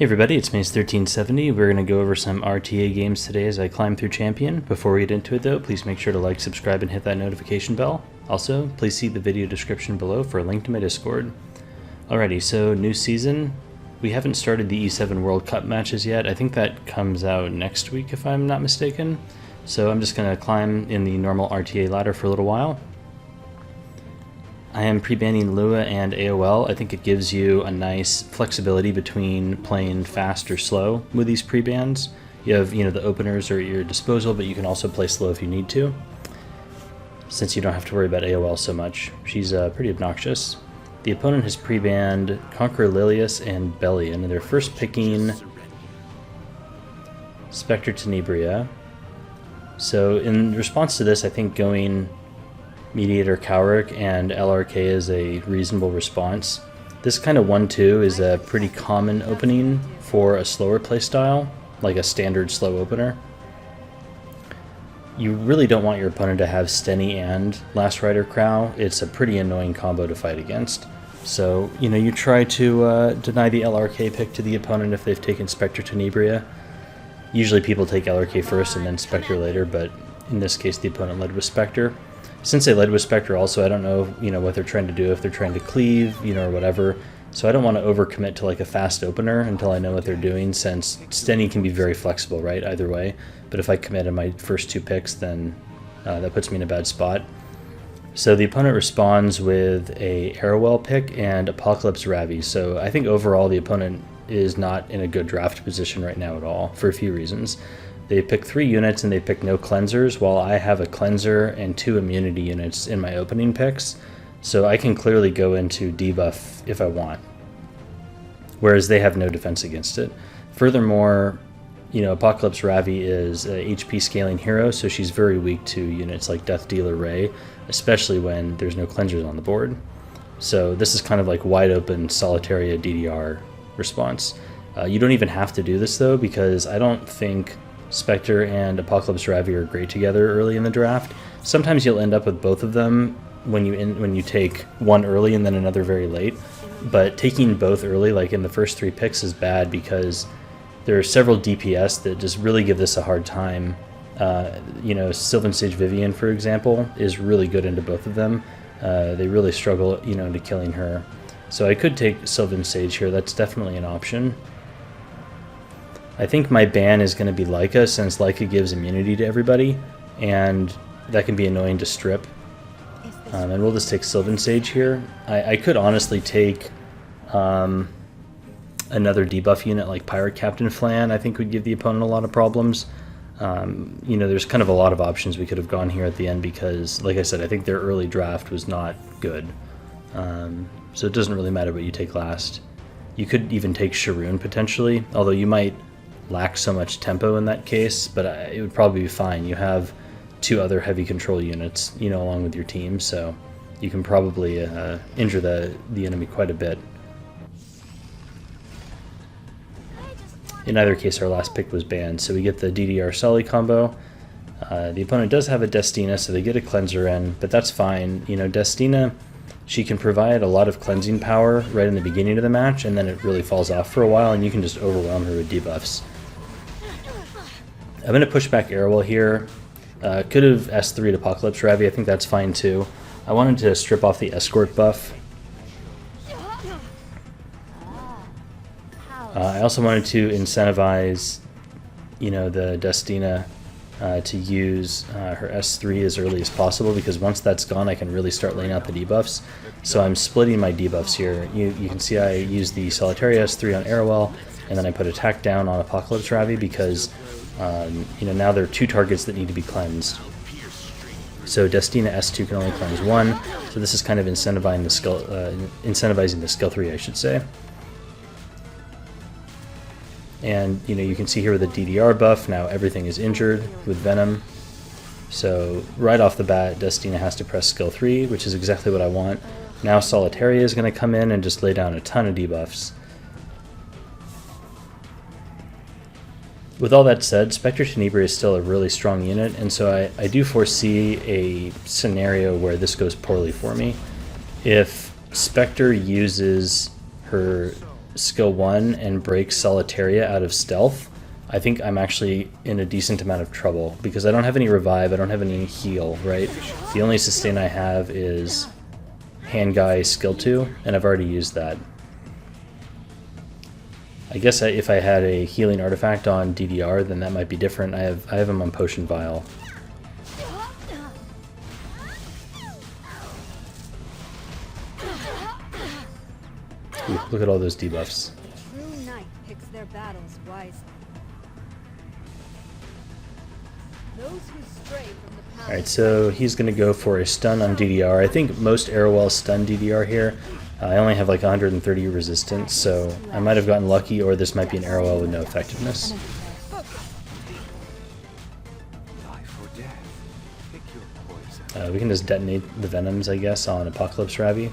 Hey everybody, it's Maze1370. We're going to go over some RTA games today as I climb through Champion. Before we get into it though, please make sure to like, subscribe, and hit that notification bell. Also, please see the video description below for a link to my Discord. Alrighty, so new season. We haven't started the E7 World Cup matches yet. I think that comes out next week if I'm not mistaken. So I'm just going to climb in the normal RTA ladder for a little while. I am pre-banning Lua and AOL. I think it gives you a nice flexibility between playing fast or slow with these pre-bans. You have, the openers are at your disposal, but you can also play slow if you need to, since you don't have to worry about AOL so much. She's pretty obnoxious. The opponent has pre-banned Conqueror Lilius and Bellion, and they're first picking Spectre Tenebria. So in response to this, I think going Mediator Cowric and LRK is a reasonable response. This kind of 1-2 is a pretty common opening for a slower playstyle, like a standard slow opener. You really don't want your opponent to have Steny and Last Rider Crow. It's a pretty annoying combo to fight against. So, you try to deny the LRK pick to the opponent if they've taken Spectre Tenebria. Usually people take LRK first and then Spectre later, but in this case the opponent led with Spectre. Since they led with Spectre also, I don't know, what they're trying to do, if they're trying to cleave, or whatever. So I don't want to overcommit to like a fast opener until I know what they're doing, since Steny can be very flexible, right, either way. But if I commit in my first two picks, then that puts me in a bad spot. So the opponent responds with a Arrowell pick and Apocalypse Ravi. So I think overall the opponent is not in a good draft position right now at all, for a few reasons. They pick 3 units and they pick no cleansers, while I have a cleanser and 2 immunity units in my opening picks. So I can clearly go into debuff if I want, whereas they have no defense against it. Furthermore, Apocalypse Ravi is a HP scaling hero, so she's very weak to units like Death Dealer Ray, especially when there's no cleansers on the board. So this is kind of like wide open Solitaria DDR response. You don't even have to do this though, because I don't think Spectre and Apocalypse Ravi are great together early in the draft. Sometimes you'll end up with both of them when you take one early and then another very late. But taking both early, like in the first 3 picks, is bad because there are several DPS that just really give this a hard time. Sylvan Sage Vivian, for example, is really good into both of them. They really struggle, into killing her. So I could take Sylvan Sage here. That's definitely an option. I think my ban is going to be Leica, since Leica gives immunity to everybody, and that can be annoying to strip. And we'll just take Sylvan Sage here. I could honestly take another debuff unit like Pirate Captain Flan. I think would give the opponent a lot of problems. There's kind of a lot of options we could have gone here at the end because, like I said, I think their early draft was not good. So it doesn't really matter what you take last. You could even take Sharoon potentially, although you might lack so much tempo in that case, but it would probably be fine. You have 2 other heavy control units, along with your team, so you can probably injure the enemy quite a bit. In either case, our last pick was banned, so we get the DDR Sully combo. The opponent does have a Destina, so they get a cleanser in, but that's fine. Destina, she can provide a lot of cleansing power right in the beginning of the match, and then it really falls off for a while, and you can just overwhelm her with debuffs. I'm going to push back Arrowell here. Could have S3'd Apocalypse Ravi, I think that's fine too. I wanted to strip off the escort buff. I also wanted to incentivize, the Destina to use her S3 as early as possible, because once that's gone I can really start laying out the debuffs. So I'm splitting my debuffs here. You can see I use the Solitaria S3 on Arrowell, and then I put attack down on Apocalypse Ravi because now there are 2 targets that need to be cleansed. So Destina S2 can only cleanse 1, so this is kind of incentivizing the skill 3, I should say. And you can see here with the DDR buff, now everything is injured with Venom. So right off the bat, Destina has to press skill 3, which is exactly what I want. Now Solitaria is going to come in and just lay down a ton of debuffs. With all that said, Spectre Tenebria is still a really strong unit, and so I do foresee a scenario where this goes poorly for me. If Spectre uses her skill 1 and break Solitaria out of stealth, I think I'm actually in a decent amount of trouble because I don't have any revive, I don't have any heal, right? The only sustain I have is Hand Guy skill 2, and I've already used that. I guess if I had a healing artifact on DDR, then that might be different. I have him on Potion Vial. Ooh, look at all those debuffs. True knight picks their battles wisely. Those who stray from the path. Alright, so he's going to go for a stun on DDR. I think most Arrowells stun DDR here. I only have like 130 resistance, so I might have gotten lucky, or this might be an Arrowell with no effectiveness. We can just detonate the Venoms, I guess, on Apocalypse Ravi.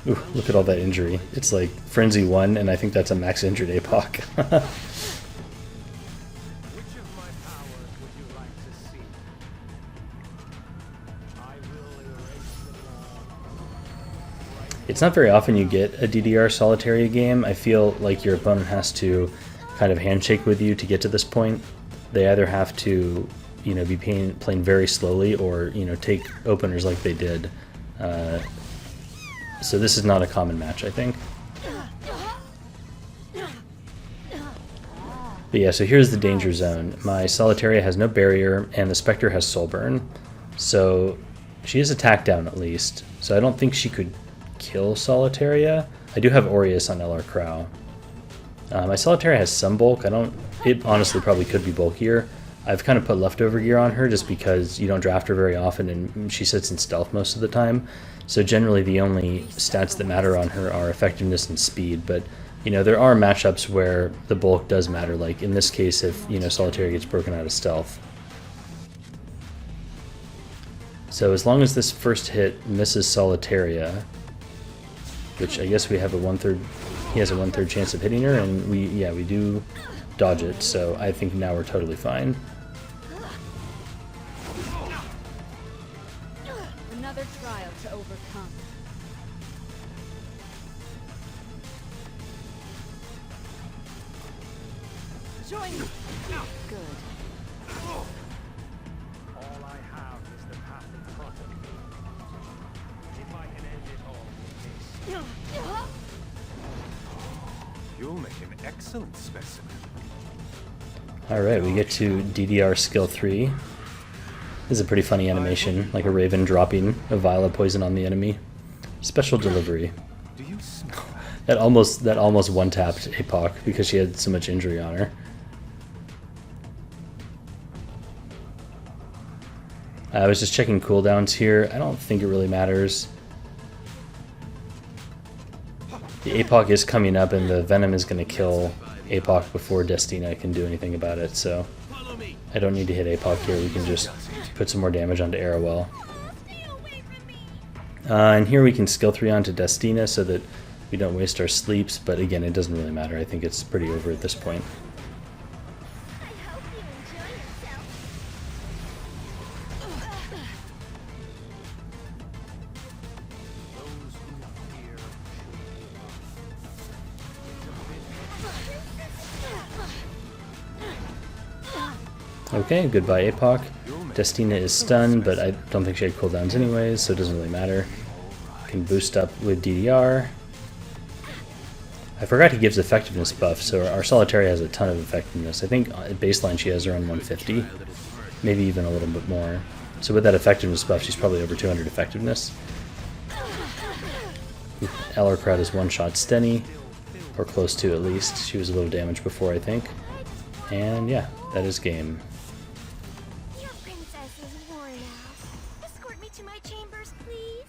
Ooh, look at all that injury. It's like Frenzy 1, and I think that's a max injured APOC. It's not very often you get a DDR Solitaria game. I feel like your opponent has to kind of handshake with you to get to this point. They either have to, you know, be playing very slowly, or, you know, take openers like they did. So this is not a common match, I think. But yeah, so here's the danger zone. My Solitaria has no barrier, and the Spectre has Soul Burn. So she is attack down at least. So I don't think she could kill Solitaria. I do have Aureus on LR Crow. My Solitaria has some bulk. It honestly probably could be bulkier. I've kind of put leftover gear on her just because you don't draft her very often and she sits in stealth most of the time. So generally the only stats that matter on her are effectiveness and speed, but you know, there are matchups where the bulk does matter, like in this case if, you know, Solitaria gets broken out of stealth. So as long as this first hit misses Solitaria, which I guess we have a 1/3, he has a 1/3 chance of hitting her, and we do dodge it, so I think now we're totally fine. Another trial to overcome. Join me. Good. All I have is the path in front of me. If I can end it all with this. You'll make an excellent specimen. Alright, we get to DDR skill 3. This is a pretty funny animation, like a raven dropping a vial of poison on the enemy. Special delivery. Do you smell That almost one-tapped APOC because she had so much injury on her. I was just checking cooldowns here. I don't think it really matters. The APOC is coming up and the Venom is going to kill APOC before Destina can do anything about it, so I don't need to hit APOC here. We can just put some more damage onto Arrowell. And here we can skill 3 onto Destina so that we don't waste our sleeps, but again, it doesn't really matter. I think it's pretty over at this point. Okay, goodbye APOC. Destina is stunned, but I don't think she had cooldowns anyways, so it doesn't really matter. Can boost up with DDR. I forgot he gives effectiveness buff, so our Solitaria has a ton of effectiveness. I think at baseline she has around 150, maybe even a little bit more. So with that effectiveness buff, she's probably over 200 effectiveness. LR Crowd is one-shot Steny, or close to at least. She was a little damaged before, I think. And yeah, that is game. Your princess is worn out. Escort me to my chambers, please.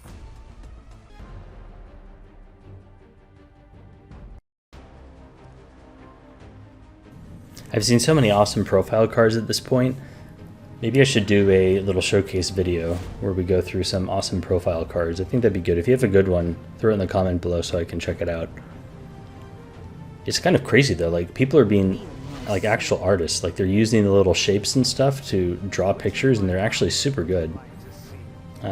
I've seen so many awesome profile cards at this point. Maybe I should do a little showcase video where we go through some awesome profile cards. I think that'd be good. If you have a good one, throw it in the comment below so I can check it out. It's kind of crazy though, like people are being like actual artists, like they're using the little shapes and stuff to draw pictures and they're actually super good.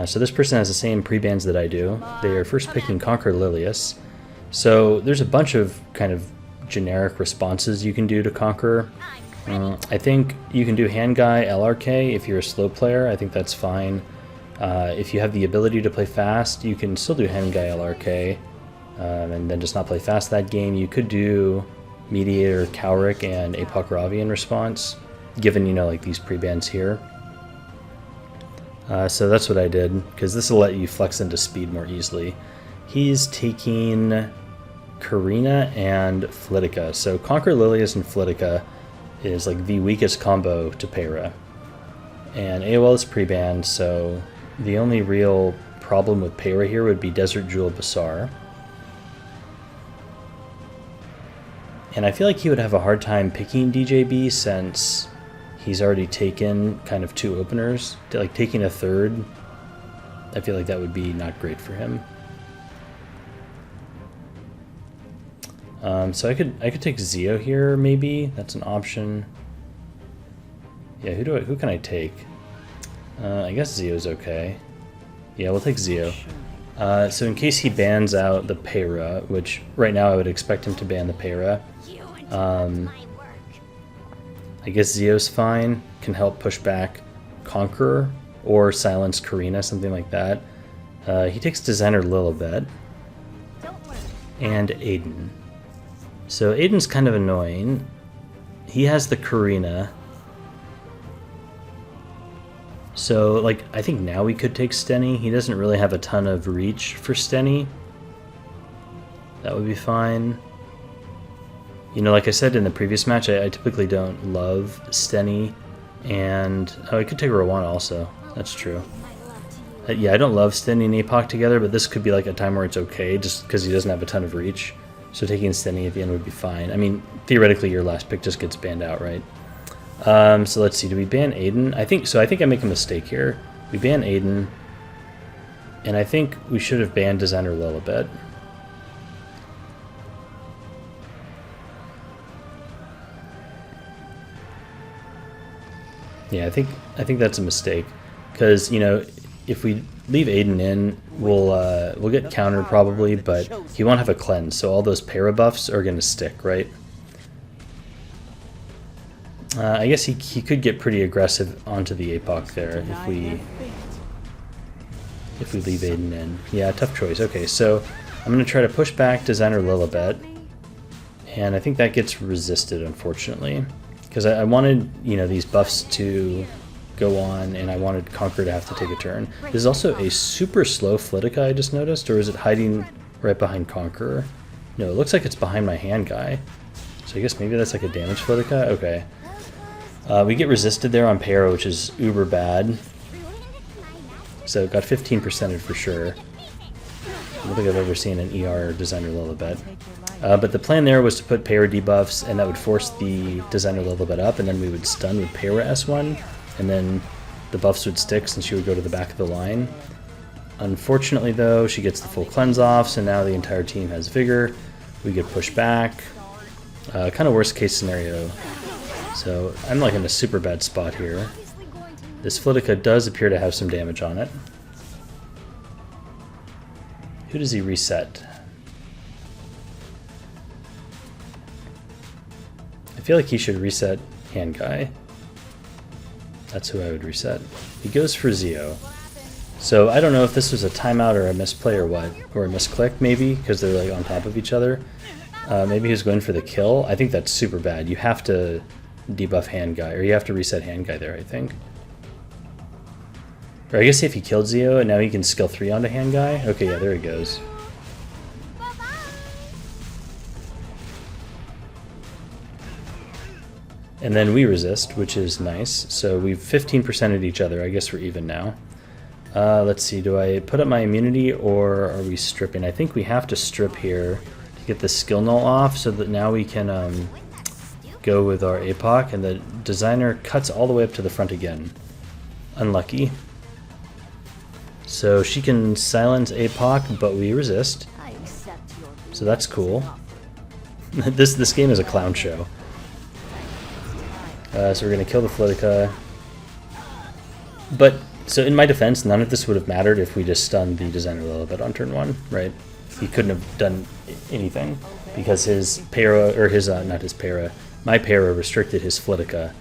So this person has the same pre-bans that I do. They are first picking Conquer Lilius. So there's a bunch of kind of generic responses you can do to Conquer. I think you can do Handguy LRK if you're a slow player. I think that's fine. If you have the ability to play fast, you can still do Handguy LRK and then just not play fast that game. You could do Mediator Cowrick and Apoc Ravi in response, given, you know, like these pre-bans here. So that's what I did, because this will let you flex into speed more easily. He's taking Karina and Flitica. So Conquer Lilius and Flitica is like the weakest combo to Peyra. And AOL is pre-banned, so the only real problem with Peyra here would be Desert Jewel Basar. And I feel like he would have a hard time picking DJB since he's already taken kind of 2 openers. Like taking a third, I feel like that would be not great for him. So I could take Zio here maybe. That's an option. Yeah, who can I take? I guess Zio's okay. Yeah, we'll take Zio. So in case he bans out the Peyra, which right now I would expect him to ban the Peyra. I guess Zio's fine. Can help push back Conqueror or silence Karina, something like that. He takes Designer Lilibet and Aiden. So Aiden's kind of annoying. He has the Karina. So, like, I think now we could take Steny. He doesn't really have a ton of reach for Steny. That would be fine. You know, like I said in the previous match, I typically don't love Steny. And, oh, I could take Rowan also. That's true. Yeah, I don't love Steny and Apoc together, but this could be like a time where it's okay, just because he doesn't have a ton of reach. So taking Steny at the end would be fine. I mean, theoretically, your last pick just gets banned out, right? So let's see, do we ban Aiden? I think I make a mistake here. We ban Aiden, and I think we should have banned Designer Lilibet. Yeah, I think that's a mistake, because, you know, if we leave Aiden in, we'll get countered probably, but he won't have a cleanse, so all those para buffs are going to stick, right? I guess he could get pretty aggressive onto the Apoc there if we leave Aiden in. Yeah, tough choice. Okay, so I'm going to try to push back Designer Lilibet, and I think that gets resisted, unfortunately, because I wanted, you know, these buffs to go on, and I wanted Conqueror to have to take a turn. This is also a super slow Flitica, I just noticed, or is it hiding right behind Conqueror? No, it looks like it's behind my hand guy. So I guess maybe that's like a damage Flitica? Okay. We get resisted there on Peyra, which is uber bad. So got 15%ed for sure. I don't think I've ever seen an ER Designer Lilibet. But the plan there was to put Peyra debuffs, and that would force the Designer Lilibet up, and then we would stun with Peyra S1, and then the buffs would stick since she would go to the back of the line. Unfortunately, though, she gets the full cleanse off, so now the entire team has Vigor. We get pushed back. Kind of worst case scenario. So I'm like in a super bad spot here. This Flitica does appear to have some damage on it. Who does he reset? I feel like he should reset Hand Guy. That's who I would reset. He goes for Zio. So I don't know if this was a timeout or a misplay or what, or a misclick maybe, because they're like on top of each other. Maybe he was going for the kill. I think that's super bad. You have to debuff Hand Guy, or you have to reset Hand Guy there, I think. Or I guess if he killed Zio and now he can skill 3 onto Hand Guy. Okay, yeah, there he goes. And then we resist, which is nice. So we've 15%ed each other. I guess we're even now. Let's see, do I put up my immunity or are we stripping? I think we have to strip here to get the skill null off so that now we can go with our Apoc, and the Designer cuts all the way up to the front again. Unlucky. So she can silence Apoc, but we resist. So that's cool. This game is a clown show. So we're going to kill the Flitica. But So in my defense, none of this would have mattered if we just stunned the designer Lilibet on turn 1, right? He couldn't have done anything because his para, or his, not his para, my para restricted his Flitica.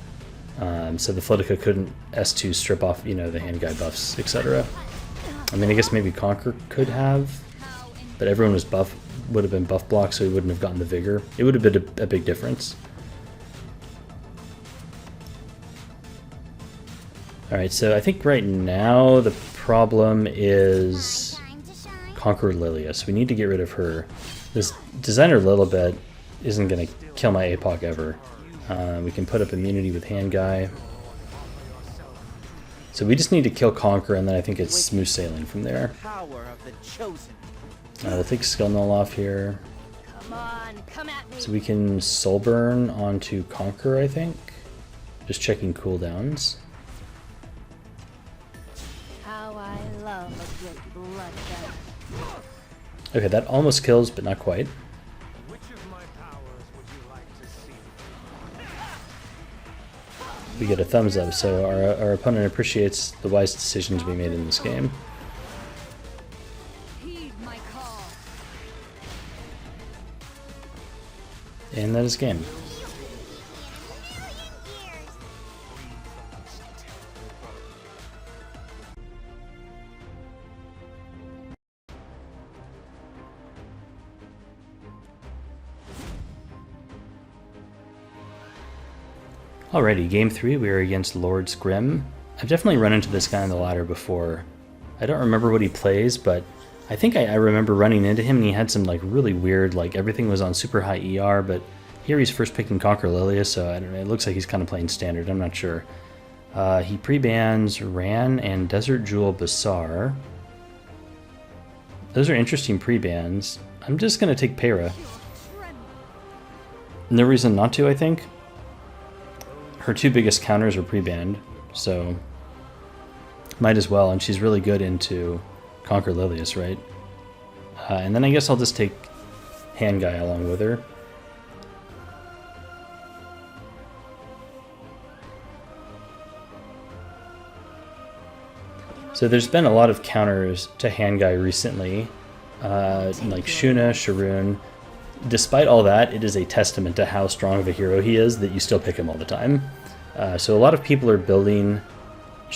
So the Flitica couldn't S2 strip off, you know, the hand guy buffs, etc. I mean, I guess maybe Conquer could have, but everyone was buff, would have been buff blocked, so he wouldn't have gotten the Vigor. It would have been a big difference. Alright, so I think right now the problem is Conqueror Lilia, so we need to get rid of her. This Designer Lilibet isn't going to kill my APOC ever. We can put up immunity with Hand Guy. So we just need to kill Conquer, and then I think it's smooth sailing from there. We'll take Skill Null off here. Come on, come at me. So we can Soul Burn onto Conquer, I think. Just checking cooldowns. How I love a good bloodbath. Okay, that almost kills, but not quite. Which of my powers would you like to see? We get a thumbs up, so our opponent appreciates the wise decisions we made in this game. Heed my call. And that is game. Alrighty, game 3, we are against Lord's Grim. I've definitely run into this guy on the ladder before. I don't remember what he plays, but I think I remember running into him and he had some like really weird, like everything was on super high ER, but here he's first picking Conquer Lilia, so I don't know, it looks like he's kind of playing standard, I'm not sure. He pre-bans Ran and Desert Jewel Basar. Those are interesting pre-bans. I'm just going to take Para. No reason not to, I think. Her two biggest counters are pre-banned, so might as well, and she's really good into Conquer Lilius, right? And then I guess I'll just take Hand Guy along with her. So there's been a lot of counters to Hand Guy recently, like Shuna, Sharoon. Despite all that, it is a testament to how strong of a hero he is that you still pick him all the time. So a lot of people are building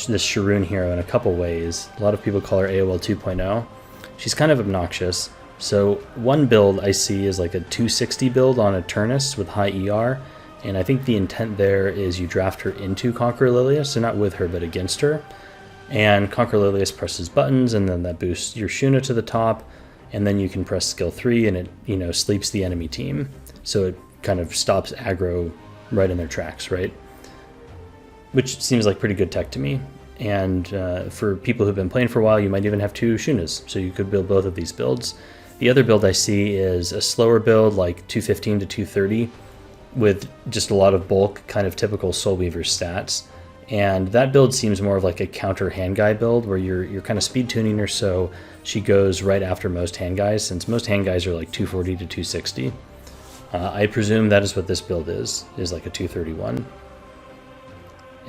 this Sharoon hero in a couple ways. A lot of people call her AOL 2.0. She's kind of obnoxious. So one build I see is like a 260 build on a Turnus with high ER, and I think the intent there is you draft her into Conquer Lilius, so not with her but against her. And Conquer Lilius presses buttons, and then that boosts your Shuna to the top, and then you can press skill 3 and it, you know, sleeps the enemy team. So it kind of stops aggro right in their tracks, right? Which seems like pretty good tech to me. And for people who've been playing for a while, you might even have two Shunas, so you could build both of these builds. The other build I see is a slower build, like 215 to 230, with just a lot of bulk, kind of typical Soul Weaver stats. And that build seems more of like a counter Hand Guy build, where you're kind of speed tuning her so she goes right after most Hand Guys, since most Hand Guys are like 240 to 260. I presume that is what this build is like a 231.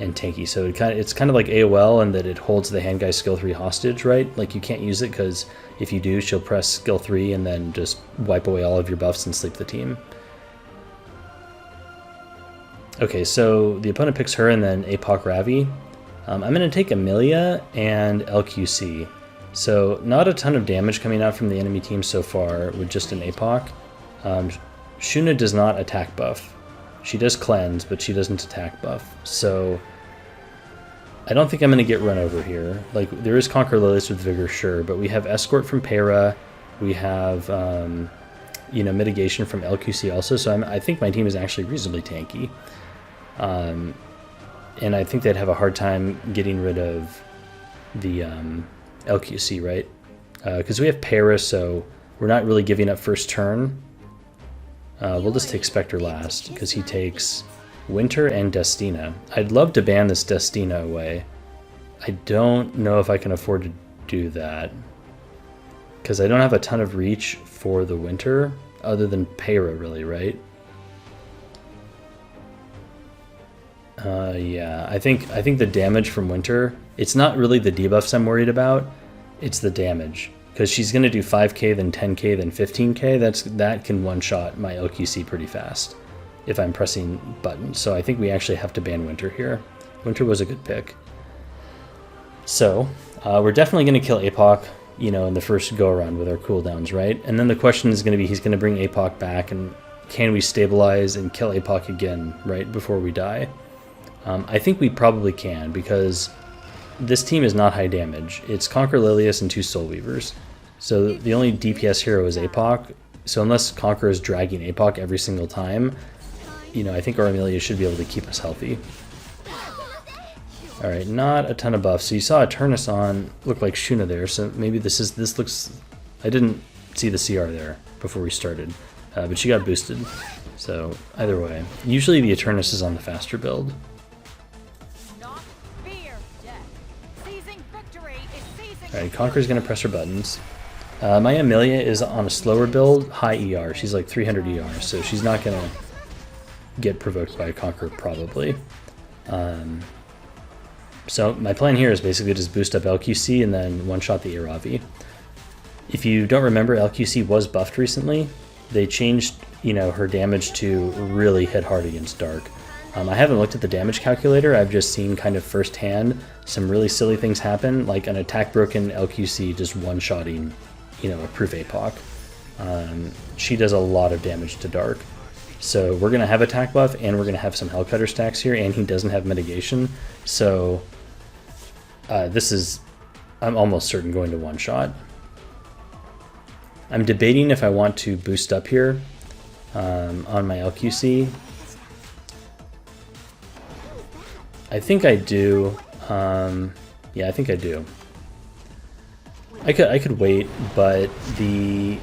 And tanky, so it's kind of like AOL in that it holds the Hand Guy skill 3 hostage, right? Like you can't use it because if you do, she'll press skill 3 and then just wipe away all of your buffs and sleep the team. Okay, so the opponent picks her and then APOC Ravi. I'm going to take Amelia and LQC. So not a ton of damage coming out from the enemy team so far with just an APOC. Shuna does not attack buff. She does cleanse, but she doesn't attack buff. So I don't think I'm going to get run over here. Like, there is Conquer Lilius with Vigor, sure, but we have Escort from Para. We have, you know, Mitigation from LQC also. So I think my team is actually reasonably tanky. And I think they'd have a hard time getting rid of the LQC, right? Because we have Para, so we're not really giving up first turn. We'll just take Spectre last, because he takes Winter and Destina. I'd love to ban this Destina away. I don't know if I can afford to do that, because I don't have a ton of reach for the Winter, other than Para, really, right? Yeah, I think the damage from Winter It's not really the debuffs I'm worried about, it's the damage. Because she's going to do 5k, then 10k, then 15k. That can one-shot my LQC pretty fast if I'm pressing buttons. So I think we actually have to ban Winter here. Winter was a good pick. So we're definitely going to kill APOC, you know, in the first go-around with our cooldowns, right? And then the question is going to be, he's going to bring APOC back, and can we stabilize and kill APOC again, right, before we die? I think we probably can, because this team is not high damage. It's Conquer Lilius and 2 Soul Weavers. So the only DPS hero is APOC. So unless Conquer is dragging APOC every single time, you know, I think our Amelia should be able to keep us healthy. Alright, not a ton of buffs. So you saw Eternus on, looked like Shuna there, so maybe this looks... I didn't see the CR there before we started, but she got boosted. So either way, usually the Eternus is on the faster build. Not fear death. Seizing victory is seizing. Alright, Conquer's gonna press her buttons. My Amelia is on a slower build, high ER. She's like 300 ER, so she's not gonna get provoked by a Conqueror probably. So my plan here is basically just boost up LQC and then one-shot the Aravi. If you don't remember, LQC was buffed recently. They changed, you know, her damage to really hit hard against Dark. I haven't looked at the damage calculator. I've just seen kind of firsthand some really silly things happen, like an attack broken LQC just one-shotting, you know, a proof APOC. She does a lot of damage to Dark. So we're going to have attack buff, and we're going to have some Hellcutter stacks here, and he doesn't have mitigation. So this is, I'm almost certain, going to one-shot. I'm debating if I want to boost up here on my LQC. I think I do. Yeah, I think I do. I could wait, but the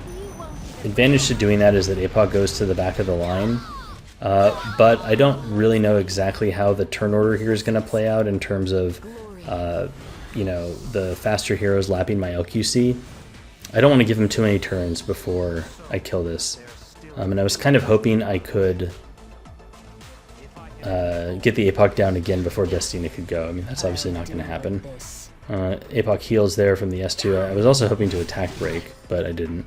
advantage to doing that is that APOC goes to the back of the line. But I don't really know exactly how the turn order here is going to play out in terms of, you know, the faster heroes lapping my LQC. I don't want to give him too many turns before I kill this. And I was kind of hoping I could get the APOC down again before Destina could go. I mean, that's obviously not going to happen. APOC heals there from the S2. I was also hoping to attack break, but I didn't.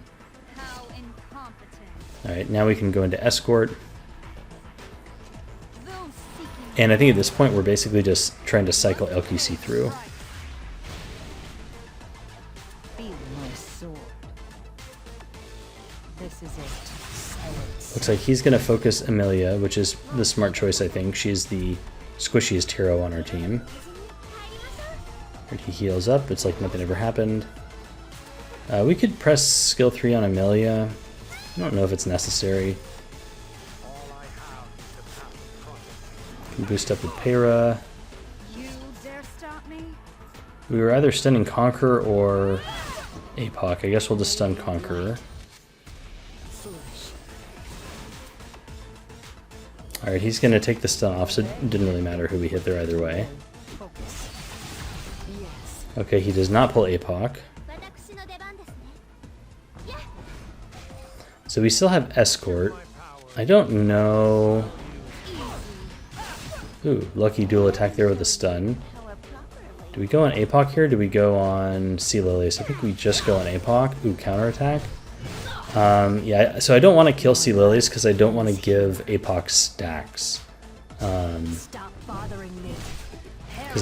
Alright, now we can go into Escort. And I think at this point we're basically just trying to cycle LQC through. Looks like he's going to focus Amelia, which is the smart choice, I think. She's the squishiest hero on our team. He heals up. It's like nothing ever happened. We could press skill 3 on Amelia. I don't know if it's necessary. Can boost up with Pera. We were either stunning Conqueror or APOC. I guess we'll just stun Conqueror. Alright, he's going to take the stun off, so it didn't really matter who we hit there either way. Okay, he does not pull APOC. So we still have Escort. I don't know... Ooh, lucky dual attack there with a stun. Do we go on APOC here? Or do we go on Sea Lilies? I think we just go on APOC. Ooh, counterattack. Yeah, so I don't want to kill Sea Lilies because I don't want to give APOC stacks. Because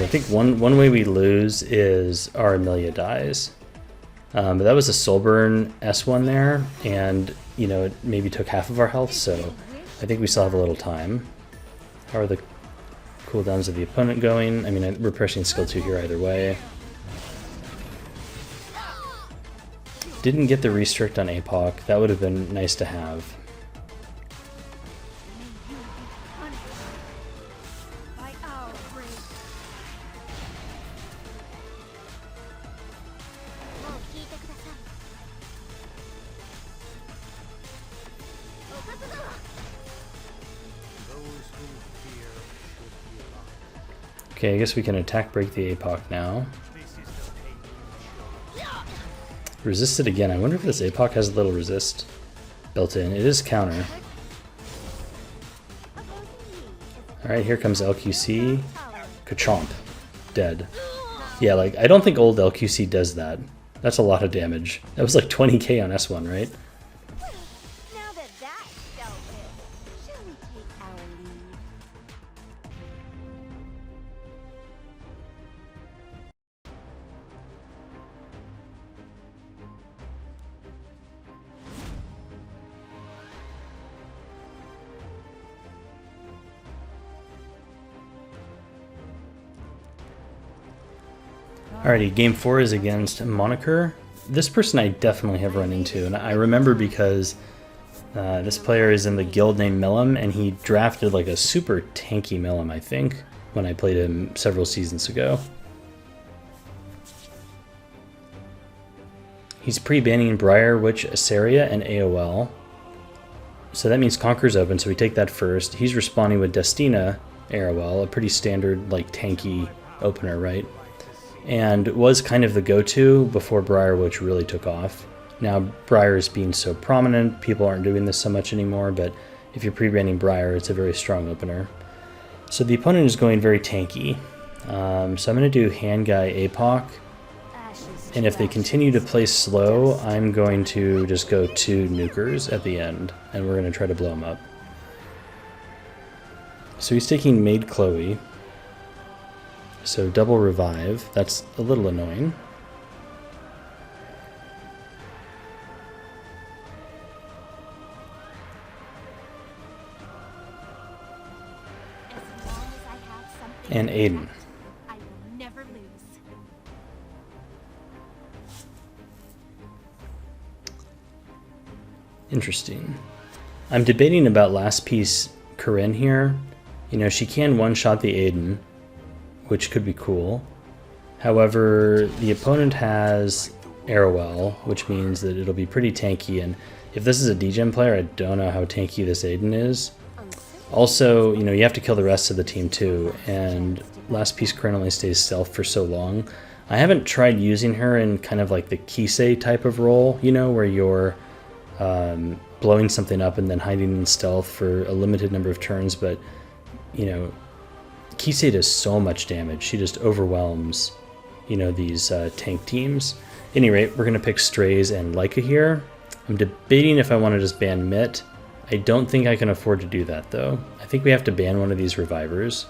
I think one way we lose is our Amelia dies. But that was a Soulburn S1 there, and you know, it maybe took half of our health, so I think we still have a little time. How are the cooldowns of the opponent going? I mean, we're pressing skill 2 here either way. Didn't get the restrict on APOC. That would have been nice to have. Okay, I guess we can attack break the APOC now. Resist it again. I wonder if this APOC has a little resist built in. It is counter. Alright, here comes LQC. Ka-chomp. Dead. Yeah, like, I don't think old LQC does that. That's a lot of damage. That was like 20k on S1, right? Now that that's dealt with, shall we take our leave? Alrighty, game 4 is against Moniker. This person I definitely have run into, and I remember because this player is in the guild named Mellum, and he drafted like a super tanky Mellum, I think, when I played him several seasons ago. He's pre-banning Briar, Witch, Asaria, and AOL. So that means Conquer's open, so we take that first. He's responding with Destina, AOL, a pretty standard, like, tanky opener, right? And was kind of the go-to before Briar Witch really took off. Now Briar is being so prominent, people aren't doing this so much anymore, but if you're pre-banning Briar, it's a very strong opener. So the opponent is going very tanky. So I'm going to do Hand Guy APOC, and if they continue to play slow, I'm going to just go 2 nukers at the end, and we're going to try to blow him up. So he's taking Maid Chloe. So double revive, that's a little annoying. As long as I have something And to Aiden. protect, I will never lose. Interesting. I'm debating about last piece Corinne here. You know, she can one-shot the Aiden, which could be cool. However, the opponent has Arrowell, which means that it'll be pretty tanky, and if this is a degen player, I don't know how tanky this Aiden is. Also, you know, you have to kill the rest of the team too, and last piece Corinne only stays stealth for so long. I haven't tried using her in kind of like the Kisei type of role, you know, where you're blowing something up and then hiding in stealth for a limited number of turns, but, you know, Kisei does so much damage. She just overwhelms, you know, these tank teams. At any rate, we're going to pick Strays and Leica here. I'm debating if I want to just ban Mitt. I don't think I can afford to do that, though. I think we have to ban one of these revivers.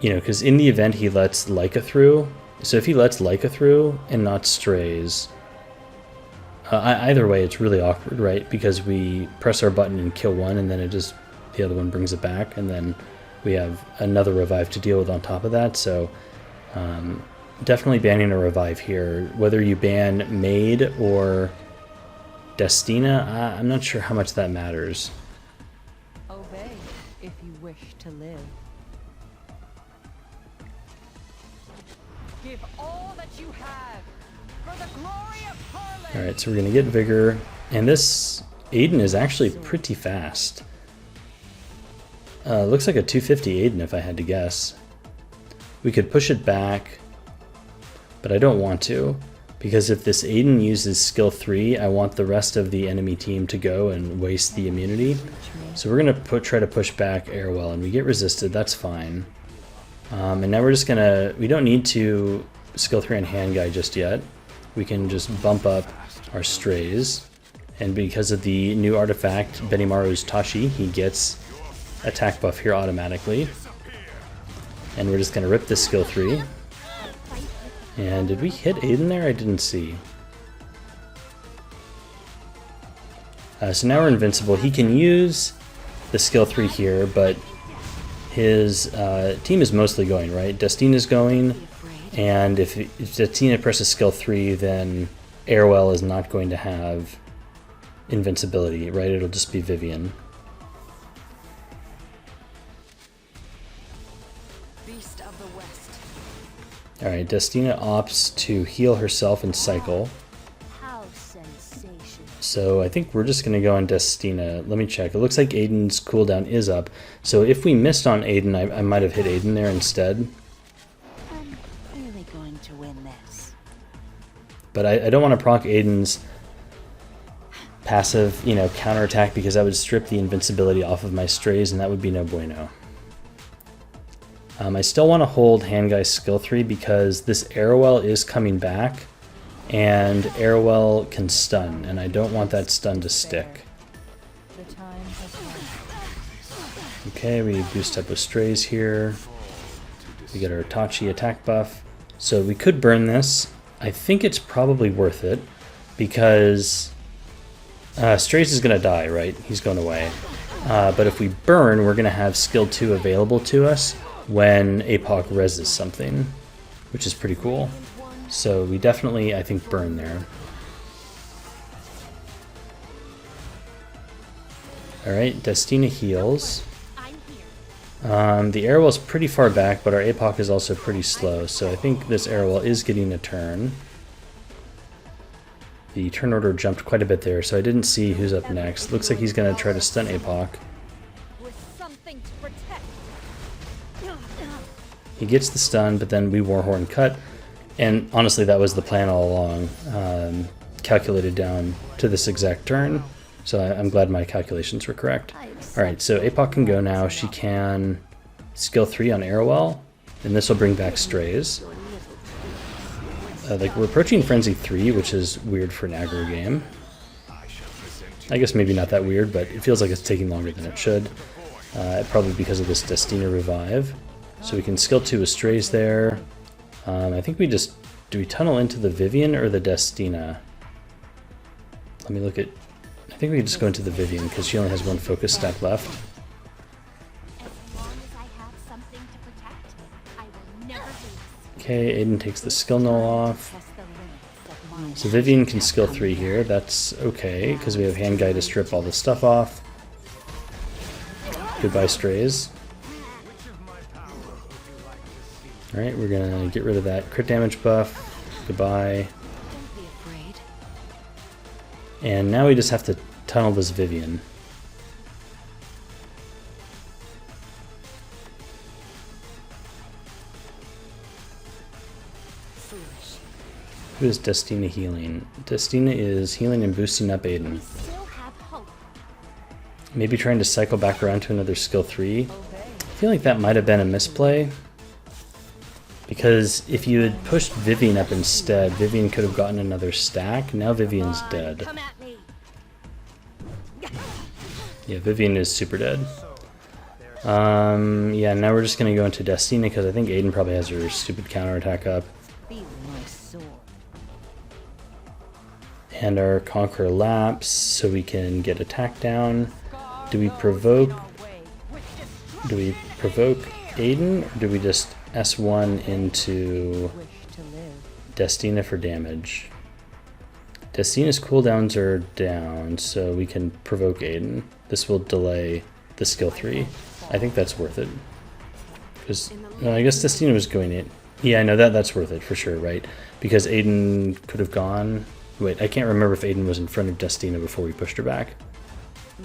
You know, because in the event he lets Leica through, so if he lets Leica through and not Strays, either way it's really awkward, right? Because we press our button and kill one, and then it just, the other one brings it back, and then we have another revive to deal with on top of that. So definitely banning a revive here. Whether you ban Maid or Destina, I'm not sure how much that matters. Obey if you wish to live. Give all that you have for the glory of Harlan. Alright, so we're going to get Vigor, and this Aiden is actually pretty fast. Looks like a 250 Aiden if I had to guess. We could push it back, but I don't want to, because if this Aiden uses skill 3, I want the rest of the enemy team to go and waste the immunity. So we're going to try to push back Airwell, and we get resisted, that's fine. And now we're just going to, we don't need to skill 3 on Hand Guy just yet. We can just bump up our Strays, and because of the new artifact, Benimaru's Tashi, he gets attack buff here automatically. And we're just going to rip this skill 3. And did we hit Aiden there? I didn't see. So now we're invincible. He can use the skill 3 here, but his team is mostly going, right? Destina's going, and if Destina presses skill 3, then Airwell is not going to have invincibility, right? It'll just be Vivian. Alright, Destina opts to heal herself and cycle. How sensational. So I think we're just going to go on Destina. Let me check. It looks like Aiden's cooldown is up. So if we missed on Aiden, I might have hit Aiden there instead. I'm really going to win this. But I don't want to proc Aiden's passive, you know, counterattack, because that would strip the invincibility off of my Strays, and that would be no bueno. I still want to hold Handguy's skill 3 because this Arrowell is coming back, and Arrowell can stun, and I don't want that stun to stick. The time has come. Okay, we boost up with Strays here. We get our Itachi attack buff. So we could burn this. I think it's probably worth it because Strays is going to die, right? He's going away. But if we burn, we're going to have skill 2 available to us when APOC reses something, which is pretty cool. So we definitely, I think, burn there. Alright, Destina heals. The Arrowell's pretty far back, but our APOC is also pretty slow, so I think this Arrowell is getting a turn. The turn order jumped quite a bit there, so I didn't see who's up next. Looks like he's going to try to stun APOC. With something to protect. He gets the stun, but then we Warhorn cut, and honestly that was the plan all along, calculated down to this exact turn, so I'm glad my calculations were correct. Alright, so APOC can go now. She can skill 3 on Arrowell, and this will bring back Strays. Like, we're approaching Frenzy 3, which is weird for an aggro game. I guess maybe not that weird, but it feels like it's taking longer than it should. Probably because of this Destina revive. So we can skill 2 with Strays there. I think we just... Do we tunnel into the Vivian or the Destina? Let me look at... I think we can just go into the Vivian because she only has one focus stack left. As long as I have something to protect, I will never lose. Okay, Aiden takes the skill null off. Test the limits of my So Vivian can skill 3 here. That's okay because we have Handguy to strip all the stuff off. Goodbye, Strays. Alright, we're gonna get rid of that crit damage buff. Goodbye. Don't be afraid. And now we just have to tunnel this Vivian. Foolish. Who is Destina healing? Destina is healing and boosting up Aiden. Still have hope. Maybe trying to cycle back around to another skill 3. I feel like that might have been a misplay. Because if you had pushed Vivian up instead, Vivian could have gotten another stack. Now Vivian's dead. Come at me. Yeah, Vivian is super dead. Yeah, now we're just gonna go into Destina because I think Aiden probably has her stupid counterattack up. Feel my sword. And our Conqueror laps so we can get attack down. Do we provoke? Do we provoke Aiden, or do we just S1 into Wish to live. Destina for damage? Destina's cooldowns are down, so we can provoke Aiden. This will delay the skill 3. I think that's worth it. Because I guess Destina was going in. Yeah, I know that's worth it for sure, right? Because Aiden could have gone. Wait, I can't remember if Aiden was in front of Destina before we pushed her back.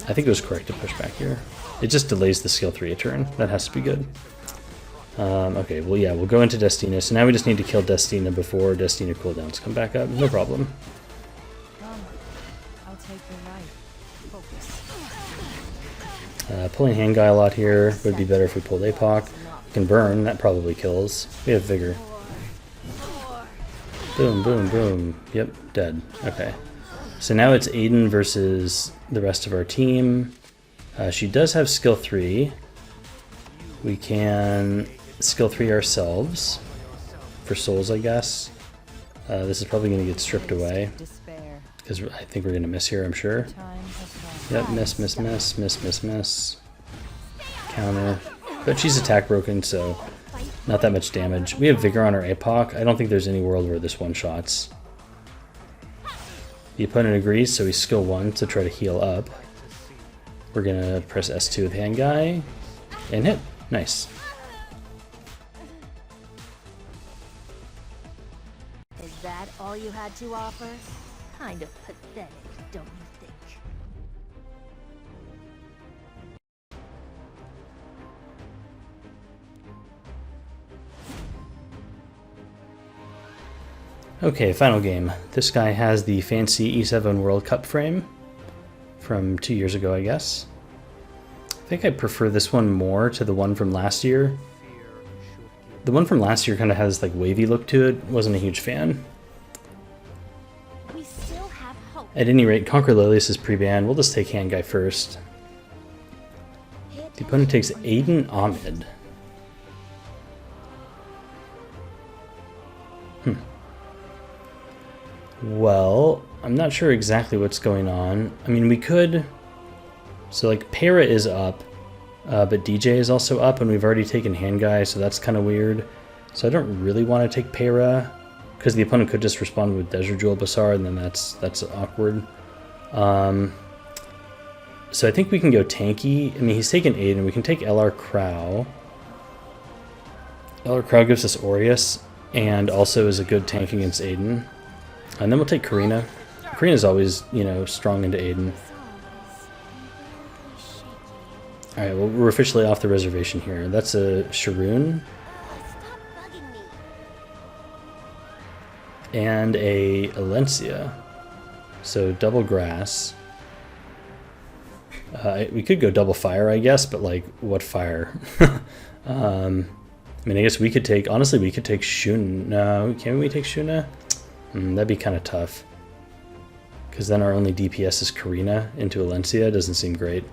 I think it was correct to push back here. It just delays the skill 3 a turn. That has to be good. Okay, well, yeah, we'll go into Destina. So now we just need to kill Destina before Destina cooldowns come back up. No problem. Come. I'll take your life. Focus. Pulling Handguy a lot here would be better if we pulled APOC. We can burn, that probably kills. We have Vigor. Boom, boom, boom. Yep, dead. Okay. So now it's Aiden versus the rest of our team. She does have skill 3. We can skill 3 ourselves. For souls, I guess. This is probably going to get stripped away. Despair. Because I think we're going to miss here, I'm sure. Time has come. Yep, miss, miss, miss, miss, miss, miss. Counter. But she's attack broken, so not that much damage. We have Vigor on our APOC. I don't think there's any world where this one-shots. The opponent agrees, so we skill 1 to try to heal up. We're going to press S2 with Handguy and hit. Nice. Is that all you had to offer? Kind of pathetic, don't you think? Okay, final game. This guy has the fancy E7 World Cup frame from 2 years ago, I guess. I think I prefer this one more to the one from last year. The one from last year kind of has like wavy look to it. Wasn't a huge fan. We still have hope. At any rate, Conquer Lilius is pre-banned. We'll just take hand guy first. The opponent takes Aiden Ahmed. Well, I'm not sure exactly what's going on. I mean, we could... So, like, Para is up, but DJ is also up, and we've already taken hand guy, so that's kind of weird. So I don't really want to take Para, because the opponent could just respond with Desert Jewel Basar, and then that's awkward. So I think we can go tanky. I mean, he's taken Aiden. We can take LR Crow. LR Crow gives us Aureus, and also is a good tank against Aiden. And then we'll take Karina. Karina's always, you know, strong into Aiden. Alright, well, we're officially off the reservation here. That's a Sharoon. Stop bugging me. And a Alencia. So double grass. We could go double fire, I guess, but like, what fire? I mean, I guess we could take, honestly, we could take Shuna. No, can we take Shuna? That'd be kind of tough. Because then our only DPS is Karina into Alencia. Doesn't seem great.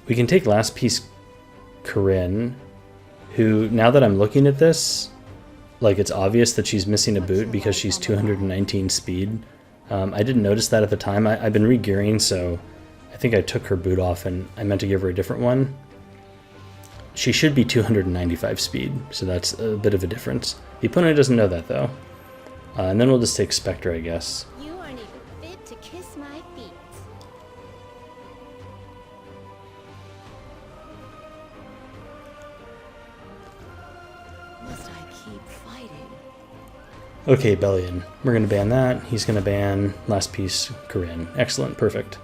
We can take last piece Corinne, who, now that I'm looking at this, like, it's obvious that she's missing a boot because she's 219 speed. I didn't notice that at the time. I've been re-gearing, so I think I took her boot off and I meant to give her a different one. She should be 295 speed, so that's a bit of a difference. The opponent doesn't know that, though. And then we'll just take Spectre, I guess. You aren't even fit to kiss my feet. Must I keep fighting? Okay, Bellion. We're going to ban that. He's going to ban last piece Corinne. Excellent, perfect.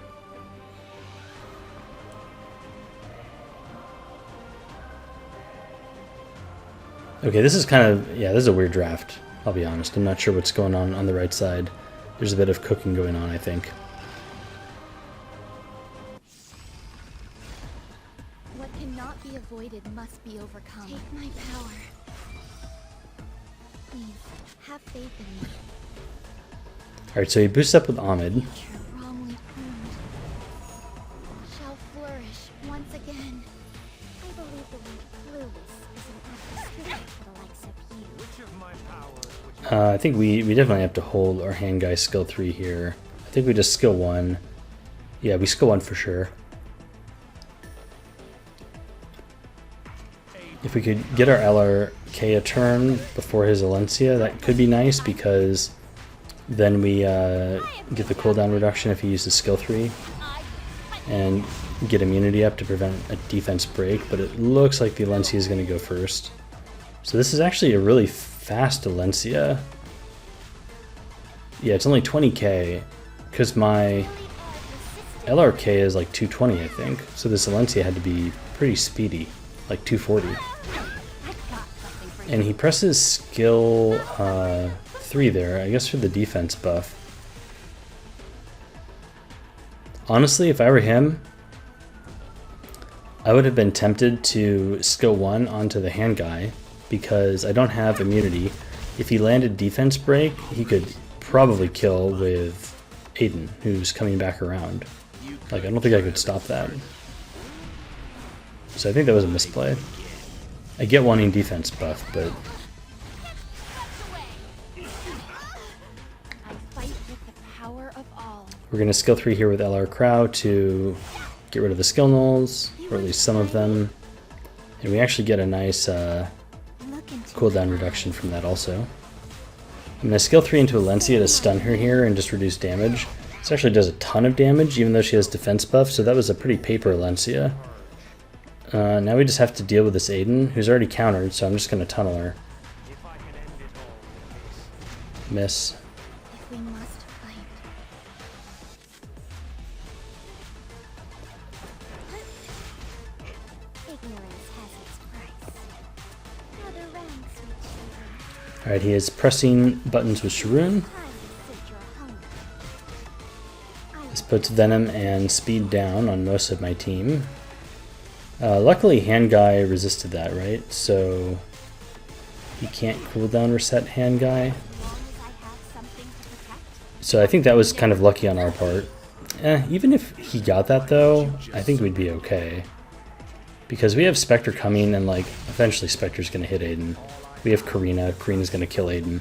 Okay, this is kind of, yeah, this is a weird draft, I'll be honest. I'm not sure what's going on the right side. There's a bit of cooking going on, I think. What cannot be avoided must be overcome. Take my power. Please, have faith in me. Alright, so he boosts up with Ahmed. Nature wrongly pruned shall flourish once again. I believe the word clueless is an apt description for the likes of you. Which of my powers would you I think we definitely have to hold our hand guy skill 3 here. I think we just skill 1. Yeah, we skill 1 for sure. If we could get our LRK a turn before his Alencia, that could be nice because then we get the cooldown reduction if he uses skill 3 and get immunity up to prevent a defense break, but it looks like the Alencia is going to go first. So this is actually a really fast Alencia. Yeah, it's only 20k because my LRK is like 220, I think. So this Alencia had to be pretty speedy, like 240. And he presses skill 3 there, I guess for the defense buff. Honestly, if I were him, I would have been tempted to skill 1 onto the hand guy because I don't have immunity. If he landed defense break, he could probably kill with Aiden, who's coming back around. Like, I don't think I could stop that. So I think that was a misplay. I get wanting defense buff, but I fight with the power of all. we're going to skill 3 here with LR Crow to get rid of the skill nulls, or at least some of them. And we actually get a nice cooldown reduction from that also. I'm going to skill 3 into Alencia to stun her here and just reduce damage. This actually does a ton of damage, even though she has defense buff, so that was a pretty paper Alencia. Now we just have to deal with this Aiden, who's already countered, so I'm just going to tunnel her. if I can end it all? Miss. If we must fight. Ignorance has its price. Other ranks with children. Alright, he is pressing buttons with Sharoon. Time to sit your hunger. This puts Venom and Speed down on most of my team. Luckily, Hand Guy resisted that, right? So he can't cooldown reset Hand Guy. As long as I have something to protect. So I think that was kind of lucky on our part. Even if he got that though, I think we'd be okay. Because we have Spectre coming and like eventually Spectre's gonna hit Aiden. We have Karina, Karina's gonna kill Aiden.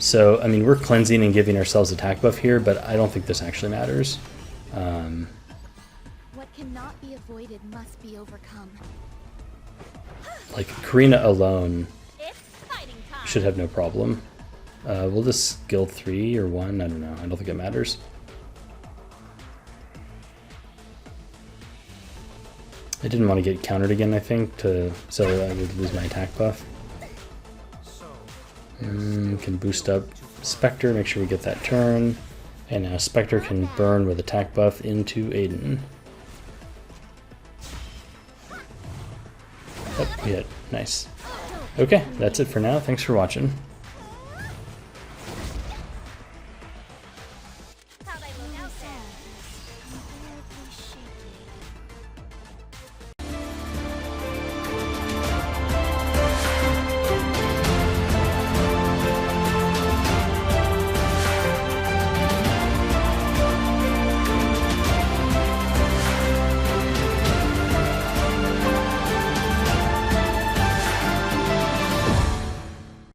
So, I mean, we're cleansing and giving ourselves attack buff here, but I don't think this actually matters. What cannot be avoided must be overcome. Like, Karina alone It's fighting time. should have no problem. We'll just skill 3 or 1, I don't know, I don't think it matters. I didn't want to get countered again, I think, so I would lose my attack buff. Can boost up Spectre, make sure we get that turn. And now Spectre can burn with attack buff into Aiden. Oh, we hit. Nice. Okay, that's it for now. Thanks for watching.